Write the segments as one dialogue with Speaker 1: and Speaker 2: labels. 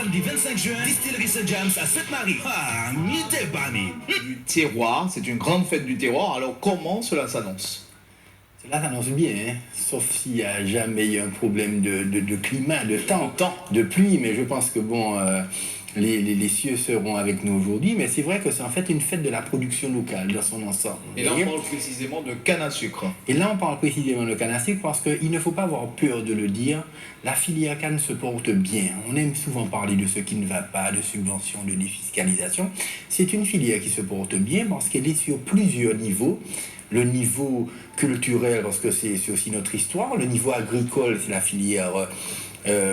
Speaker 1: samedi 25 juin, Distillerie St. James à Sainte-Marie. Ah, n'était pas mis.
Speaker 2: Du terroir, c'est une grande fête du terroir. Alors comment cela s'annonce?
Speaker 3: Cela s'annonce bien, hein, sauf s'il n'y a jamais eu un problème de climat, de temps, de pluie, mais je pense que bon, les cieux seront avec nous aujourd'hui, mais c'est vrai que c'est en fait une fête de la production locale dans son ensemble.
Speaker 2: Et là, on parle précisément de canne à sucre.
Speaker 3: Et là, on parle précisément de canne à sucre parce qu'il ne faut pas avoir peur de le dire. La filière canne se porte bien. On aime souvent parler de ce qui ne va pas, de subventions, de défiscalisation. C'est une filière qui se porte bien parce qu'elle est sur plusieurs niveaux. Le niveau culturel, parce que c'est aussi notre histoire. Le niveau agricole, c'est la filière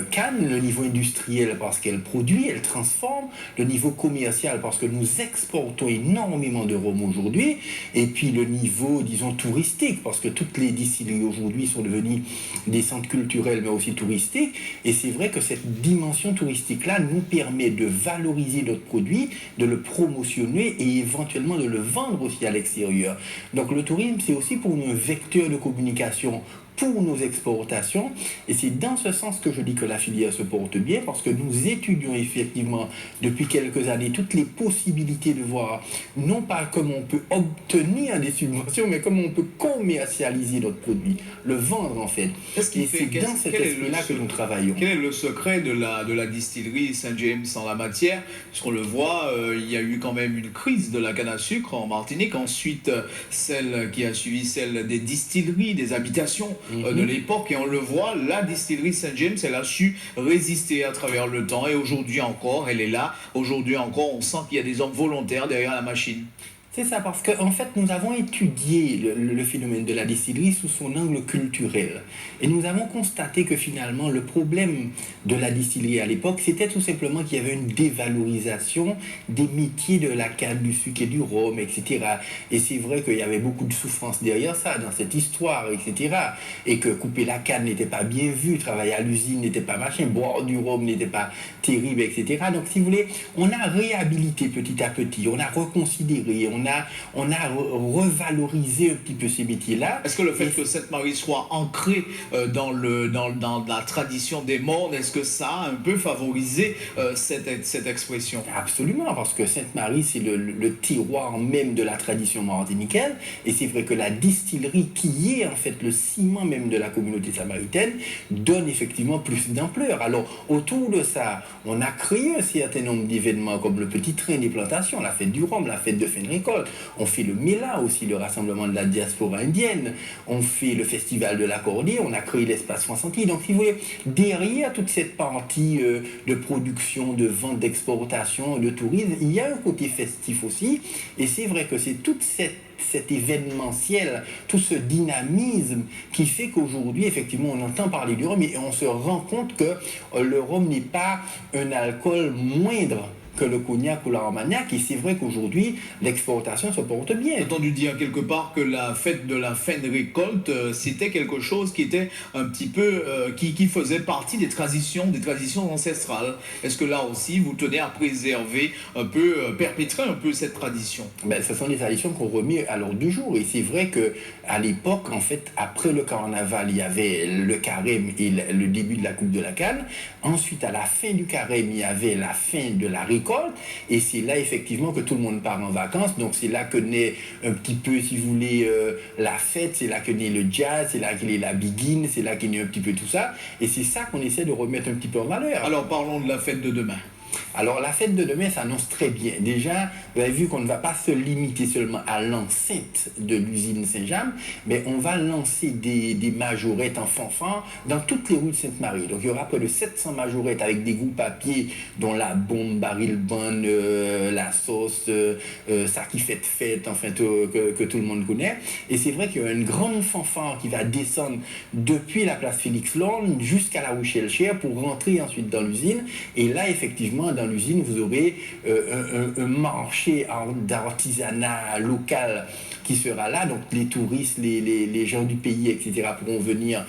Speaker 3: canne. Le niveau industriel, parce qu'elle produit, elle transforme. Le niveau commercial, parce que nous exportons énormément de rhum aujourd'hui. Et puis le niveau, disons, touristique, parce que toutes les distilleries aujourd'hui sont devenues des centres culturels, mais aussi touristiques. Et c'est vrai que cette dimension touristique-là nous permet de valoriser notre produit, de le promotionner et éventuellement de le vendre aussi à l'extérieur. Donc le tourisme, c'est aussi pour nous un vecteur de communication pour nos exportations, et c'est dans ce sens que je dis que la filière se porte bien, parce que nous étudions effectivement depuis quelques années toutes les possibilités de voir, non pas comment on peut obtenir des subventions, mais comment on peut commercialiser notre produit, le vendre en fait. Et c'est dans cet esprit-là que nous travaillons.
Speaker 2: Quel est le secret de la distillerie St. James en la matière? Puisqu'on le voit, il y a eu quand même une crise de la canne à sucre en Martinique, ensuite celle qui a suivi celle des distilleries, des habitations de l'époque, et on le voit, la distillerie St. James, elle a su résister à travers le temps, et aujourd'hui encore, elle est là. Aujourd'hui encore, on sent qu'il y a des hommes volontaires derrière la machine.
Speaker 3: C'est ça, parce qu'en fait, nous avons étudié le phénomène de la distillerie sous son angle culturel. Et nous avons constaté que finalement, le problème de la distillerie à l'époque, c'était tout simplement qu'il y avait une dévalorisation des métiers de la canne, du sucre et du rhum, etc. Et c'est vrai qu'il y avait beaucoup de souffrance derrière ça, dans cette histoire, etc. Et que couper la canne n'était pas bien vu, travailler à l'usine n'était pas machin, boire du rhum n'était pas terrible, etc. Donc, si vous voulez, on a réhabilité petit à petit, on a reconsidéré, on a revalorisé un petit peu ces métiers-là.
Speaker 2: Est-ce que le fait que Sainte-Marie soit ancrée dans la tradition des mornes, est-ce que ça a un peu favorisé cette expression?
Speaker 3: Absolument, parce que Sainte-Marie, c'est le terroir même de la tradition martiniquaine, et c'est vrai que la distillerie, qui est en fait le ciment même de la communauté samaritaine, donne effectivement plus d'ampleur. Alors, autour de ça, on a créé un certain nombre d'événements, comme le petit train des plantations, la fête du rhum, la fête de fin de récolte. On fait le Mela aussi, le rassemblement de la diaspora indienne. On fait le festival de l'accordéon. On a créé l'espace 60. Donc, si vous voulez, derrière toute cette partie de production, de vente, d'exportation, de tourisme, il y a un côté festif aussi. Et c'est vrai que c'est toute cet événementiel, tout ce dynamisme qui fait qu'aujourd'hui, effectivement, on entend parler du rhum et on se rend compte que le rhum n'est pas un alcool moindre que le cognac ou l'armagnac, et c'est vrai qu'aujourd'hui, l'exportation se porte bien.
Speaker 2: J'ai entendu dire quelque part que la fête de la fin de récolte, c'était quelque chose qui était un petit peu, qui faisait partie des traditions ancestrales. Est-ce que là aussi, vous tenez à préserver un peu, perpétrer un peu cette tradition?
Speaker 3: Ben, ce sont des traditions qu'on remet à l'ordre du jour, et c'est vrai que à l'époque, en fait, après le carnaval, il y avait le carême et le début de la coupe de la canne. Ensuite, à la fin du carême, il y avait la fin de la récolte. Et c'est là effectivement que tout le monde part en vacances, donc c'est là que naît un petit peu, si vous voulez, la fête, c'est là que naît le jazz, c'est là que naît la begin, c'est là que naît un petit peu tout ça, et c'est ça qu'on essaie de remettre un petit peu en valeur.
Speaker 2: Alors parlons de la fête de demain.
Speaker 3: Alors la fête de demain s'annonce très bien. Déjà, vous avez vu qu'on ne va pas se limiter seulement à l'enceinte de l'usine Saint-James, mais on va lancer des majorettes en fanfare dans toutes les rues de Sainte-Marie. Donc il y aura près de 700 majorettes avec des groupes à pied, dont la bombe, baril bonne, la sauce, ça qui fait fête, enfin que tout le monde connaît. Et c'est vrai qu'il y a une grande fanfare qui va descendre depuis la place Félix-Lorne jusqu'à la rue Schellcher pour rentrer ensuite dans l'usine. Et là, effectivement, dans l'usine, vous aurez un marché d'artisanat local qui sera là. Donc les touristes, les gens du pays, etc. pourront venir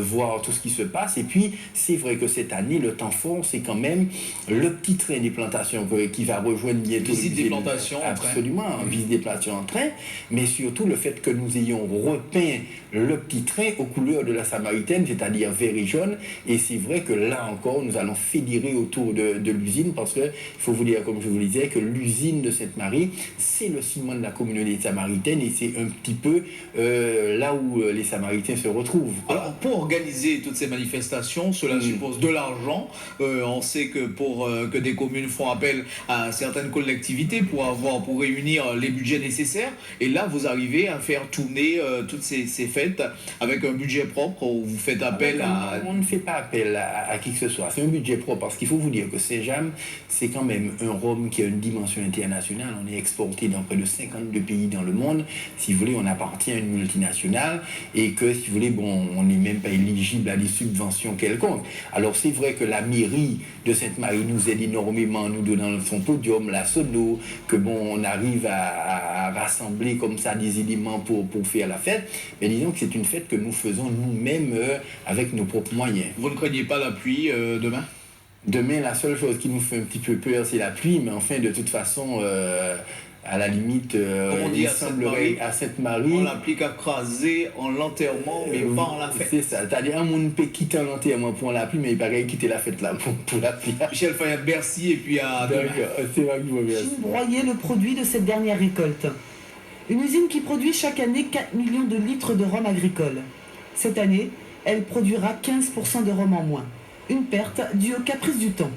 Speaker 3: voir tout ce qui se passe. Et puis, c'est vrai que cette année, le temps fort, c'est quand même le petit train des plantations qui va rejoindre bientôt.
Speaker 2: Visite des plantations en train.
Speaker 3: Absolument, visite des plantations en train. Mais surtout, le fait que nous ayons repeint le petit train aux couleurs de la Samaritaine, c'est-à-dire vert et jaune. Et c'est vrai que là encore, nous allons fédérer autour de l'usine parce qu'il faut vous dire, comme je vous le disais, que l'usine de Sainte-Marie, c'est le ciment de la communauté samaritaine et c'est un petit peu là où les Samaritains se retrouvent.
Speaker 2: Alors, pour organiser toutes ces manifestations, cela suppose de l'argent. On sait que pour que des communes font appel à certaines collectivités pour réunir les budgets nécessaires. Et là, vous arrivez à faire tourner toutes ces fêtes avec un budget propre où vous faites appel à...
Speaker 3: On ne fait pas appel à qui que ce soit. C'est un budget propre parce qu'il faut vous dire que Saint-James, c'est quand même un rhum qui a une dimension internationale. On est exporté dans près de 52 pays dans le monde. Si vous voulez, on appartient à une multinationale et que, si vous voulez, bon, on n'est même pas éligible à des subventions quelconques. Alors, c'est vrai que la mairie de Sainte-Marie nous aide énormément, nous donnant son podium, la sono, que bon, on arrive à rassembler comme ça des éléments pour faire la fête. Mais disons que c'est une fête que nous faisons nous-mêmes avec nos propres moyens.
Speaker 2: Vous ne craignez pas la pluie demain ?
Speaker 3: Demain, la seule chose qui nous fait un petit peu peur, c'est la pluie, mais enfin, de toute façon, à la limite, il semblerait à Sainte-Marie...
Speaker 2: On l'applique à craser en l'enterrement, mais pas en la fête.
Speaker 3: C'est ça, c'est-à-dire un monde peut quitter l'enterrement pour la pluie, mais il paraît quitter la fête là pour la pluie.
Speaker 2: Michel Fayette, merci, et puis à demain.
Speaker 3: C'est vrai que je vous remercie.
Speaker 4: Chine broyait le produit de cette dernière récolte. Une usine qui produit chaque année 4 millions de litres de rhum agricole. Cette année, elle produira 15% de rhum en moins. Une perte due au caprice du temps.